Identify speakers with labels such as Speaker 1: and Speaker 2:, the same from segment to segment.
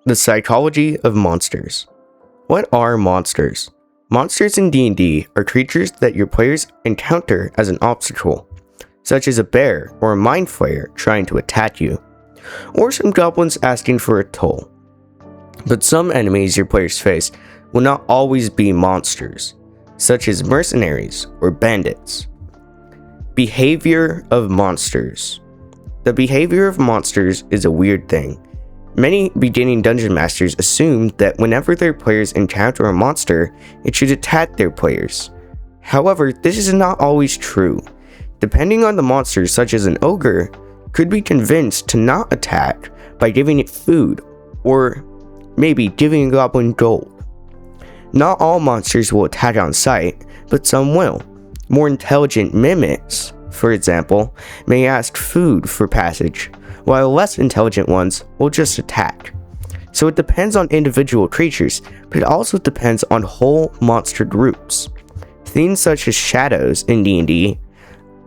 Speaker 1: The psychology of monsters. What are monsters? Monsters in D&D are creatures that your players encounter as an obstacle, such as a bear or a mind flayer trying to attack you, or some goblins asking for a toll. But some enemies your players face will not always be monsters, such as mercenaries or bandits. Behavior of monsters. The behavior of monsters is a weird thing. Many beginning dungeon masters assume that whenever their players encounter a monster, it should attack their players. However, this is not always true. Depending on the monster, such as an ogre, could be convinced to not attack by giving it food, or maybe giving a goblin gold. Not all monsters will attack on sight, but some will. More intelligent mimics, for example, may ask food for passage, while less intelligent ones will just attack. So it depends on individual creatures, but it also depends on whole monster groups. Things such as shadows in D&D,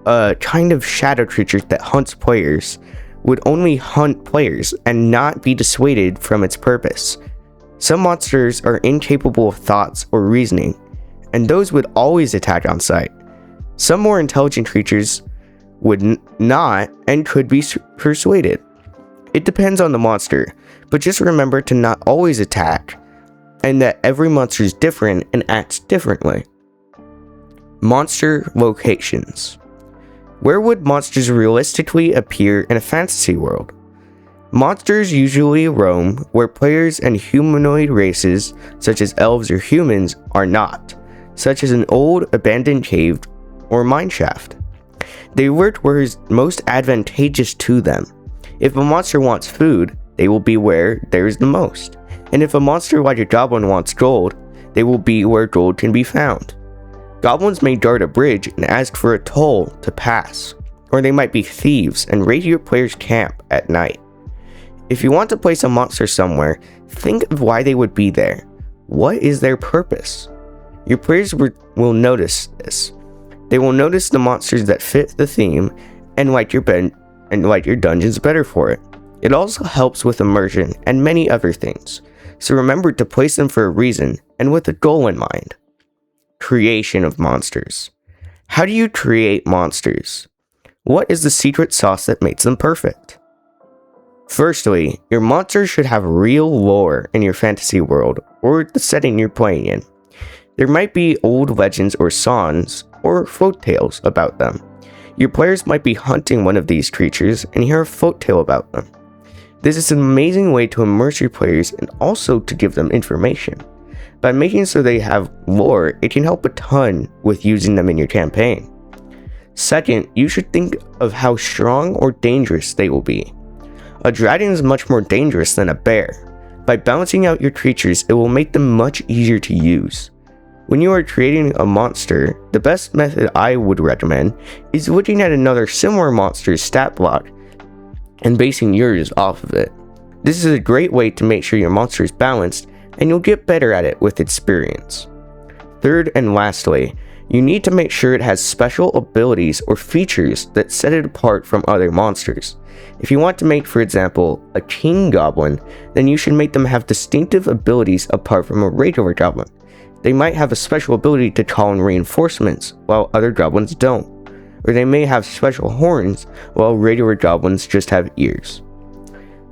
Speaker 1: a kind of shadow creature that hunts players, would only hunt players and not be dissuaded from its purpose. Some monsters are incapable of thoughts or reasoning, and those would always attack on sight. Some more intelligent creatures would not and could be persuaded. It depends on the monster, but just remember to not always attack, and that every monster is different and acts differently. Monster locations. Where would monsters realistically appear in a fantasy world? Monsters usually roam where players and humanoid races, such as elves or humans, are not, such as an old abandoned cave or mineshaft. They lurk where is most advantageous to them. If a monster wants food, they will be where there is the most. And if a monster like a goblin wants gold, they will be where gold can be found. Goblins may guard a bridge and ask for a toll to pass, or they might be thieves and raid your player's camp at night. If you want to place a monster somewhere, think of why they would be there. What is their purpose? Your players will notice this. They will notice the monsters that fit the theme and like your dungeons better for it. It also helps with immersion and many other things, so remember to place them for a reason and with a goal in mind. Creation of monsters. How do you create monsters? What is the secret sauce that makes them perfect? Firstly, your monsters should have real lore in your fantasy world or the setting you're playing in. There might be old legends or songs or folk tales about them. Your players might be hunting one of these creatures and hear a folk tale about them. This is an amazing way to immerse your players and also to give them information. By making so they have lore, it can help a ton with using them in your campaign. Second, you should think of how strong or dangerous they will be. A dragon is much more dangerous than a bear. By balancing out your creatures, it will make them much easier to use. When you are creating a monster, the best method I would recommend is looking at another similar monster's stat block and basing yours off of it. This is a great way to make sure your monster is balanced, and you'll get better at it with experience. Third and lastly, you need to make sure it has special abilities or features that set it apart from other monsters. If you want to make, for example, a king goblin, then you should make them have distinctive abilities apart from a regular goblin. They might have a special ability to call in reinforcements, while other goblins don't. Or they may have special horns, while regular goblins just have ears.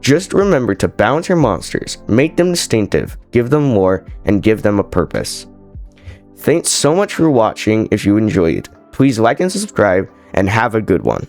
Speaker 1: Just remember to balance your monsters, make them distinctive, give them lore, and give them a purpose. Thanks so much for watching. If you enjoyed, please like and subscribe, and have a good one.